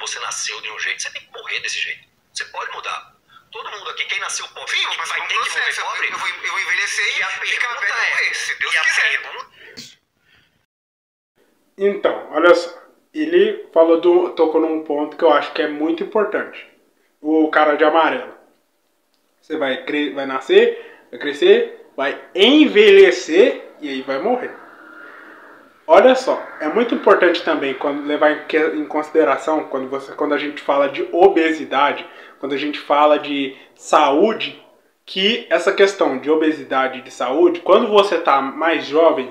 você nasceu de um jeito, você tem que morrer desse jeito. Você pode mudar. Todo mundo aqui, quem nasceu pobre, Sim, mas vai ter que morrer pobre. Eu vou envelhecer E a e ficar pergunta velho, se Deus quiser. Então, olha só. Ele tocou num ponto que eu acho que é muito importante. O cara de amarelo. Você vai nascer, vai crescer, vai envelhecer e aí vai morrer. Olha só, é muito importante também levar em consideração quando a gente fala de obesidade, quando a gente fala de saúde, que essa questão de obesidade e de saúde, quando você está mais jovem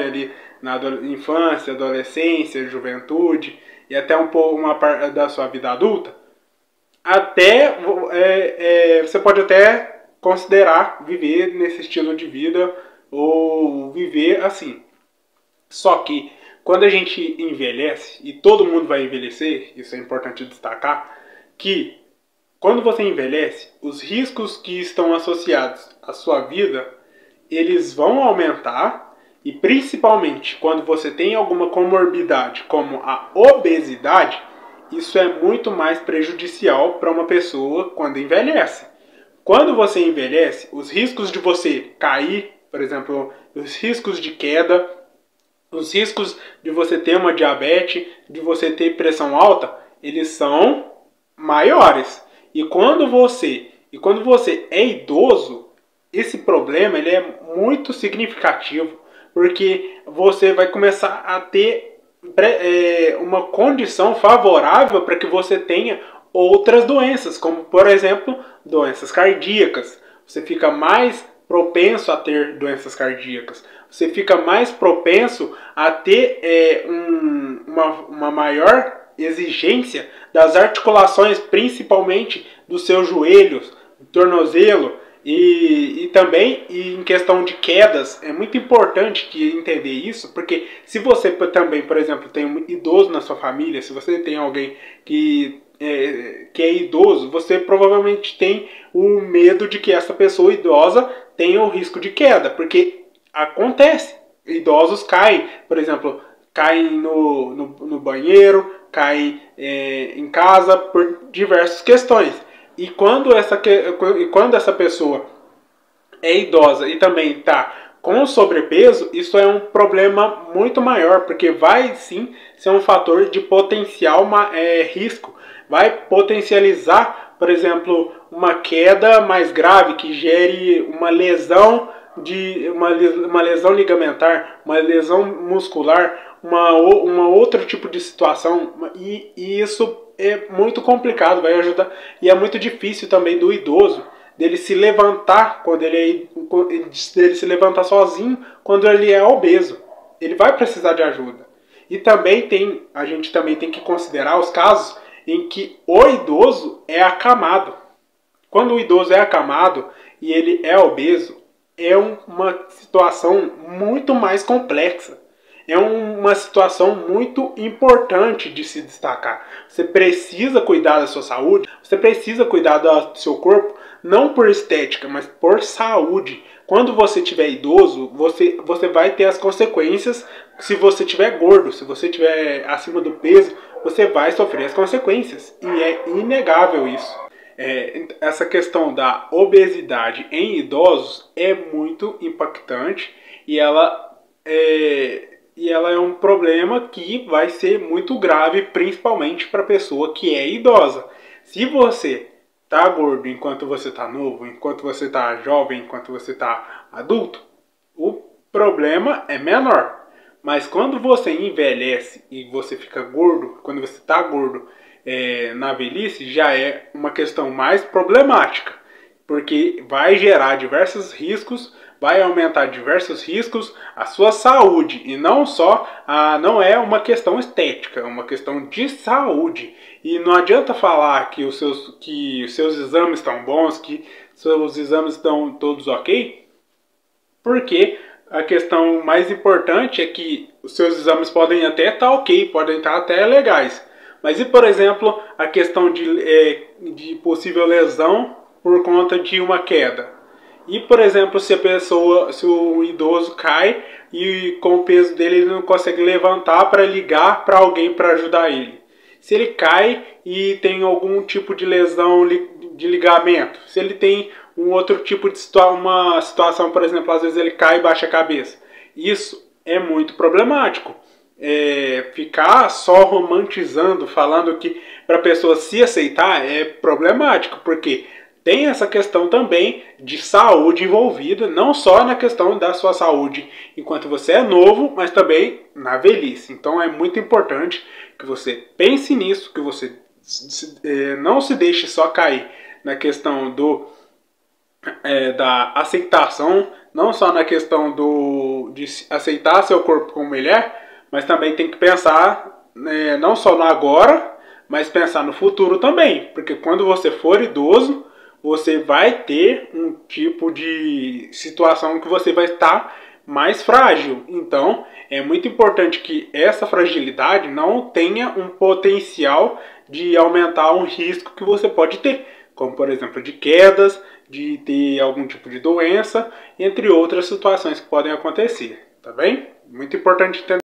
ali na infância, adolescência, juventude e até um pouco uma parte da sua vida adulta, você pode até considerar viver nesse estilo de vida ou viver assim. Só que quando a gente envelhece, e todo mundo vai envelhecer, isso é importante destacar, que quando você envelhece, os riscos que estão associados à sua vida, eles vão aumentar, e principalmente quando você tem alguma comorbidade, como a obesidade, isso é muito mais prejudicial para uma pessoa quando envelhece. Quando você envelhece, os riscos de você cair, por exemplo, os riscos de queda, os riscos de você ter uma diabetes, de você ter pressão alta, eles são maiores. E quando você é idoso, esse problema ele é muito significativo, porque você vai começar a ter uma condição favorável para que você tenha outras doenças, como por exemplo, doenças cardíacas. Você fica mais propenso a ter doenças cardíacas. Você fica mais propenso a ter uma maior exigência das articulações, principalmente dos seus joelhos, do tornozelo e também em questão de quedas. É muito importante entender isso, porque se você também, por exemplo, tem um idoso na sua família, se você tem alguém que é idoso, você provavelmente tem o medo de que essa pessoa idosa tenha o risco de queda, porque acontece, idosos caem, por exemplo, caem no banheiro, caem em casa por diversas questões. E quando essa pessoa é idosa e também está com sobrepeso, isso é um problema muito maior, porque vai sim ser um fator de potencial risco. Vai potencializar, por exemplo, uma queda mais grave que gere uma lesão ligamentar, uma lesão muscular, uma outro tipo de situação, e isso é muito complicado, vai ajudar, e é muito difícil também do idoso dele se levantar dele se levantar sozinho quando ele é obeso. Ele vai precisar de ajuda. E também a gente também tem que considerar os casos em que o idoso é acamado. Quando o idoso é acamado e ele é obeso, é uma situação muito mais complexa. É uma situação muito importante de se destacar. Você precisa cuidar da sua saúde, você precisa cuidar do seu corpo, não por estética, mas por saúde. Quando você estiver idoso, você vai ter as consequências. Se você estiver gordo, se você estiver acima do peso, você vai sofrer as consequências. E é inegável isso. Essa questão da obesidade em idosos é muito impactante e ela é um problema que vai ser muito grave, principalmente para a pessoa que é idosa. Se você tá gordo enquanto você tá novo, enquanto você tá jovem, enquanto você tá adulto, o problema é menor. Mas quando você envelhece e você fica gordo, quando você tá gordo na velhice, já é uma questão mais problemática, porque vai gerar diversos riscos, vai aumentar diversos riscos à sua saúde, e não é uma questão estética, é uma questão de saúde. E não adianta falar que os seus exames estão bons, que seus exames estão todos ok, porque a questão mais importante é que os seus exames podem até estar ok, podem estar até legais. Mas e, por exemplo, a questão de possível lesão por conta de uma queda? E, por exemplo, se o idoso cai e com o peso dele ele não consegue levantar para ligar para alguém para ajudar ele. se ele cai e tem algum tipo de lesão de ligamento, se ele tem um outro tipo de uma situação, por exemplo, às vezes ele cai e baixa a cabeça. Isso é muito problemático. Ficar só romantizando, falando que para a pessoa se aceitar é problemático, porque tem essa questão também de saúde envolvida, não só na questão da sua saúde enquanto você é novo, mas também na velhice. Então é muito importante que você pense nisso, que você não se deixe só cair na questão da aceitação, não só na questão de aceitar seu corpo como ele é, mas também tem que pensar não só no agora, mas pensar no futuro também. Porque quando você for idoso, você vai ter um tipo de situação que você vai estar mais frágil. Então, é muito importante que essa fragilidade não tenha um potencial de aumentar um risco que você pode ter. Como, por exemplo, de quedas, de ter algum tipo de doença, entre outras situações que podem acontecer. Tá bem? Muito importante entender.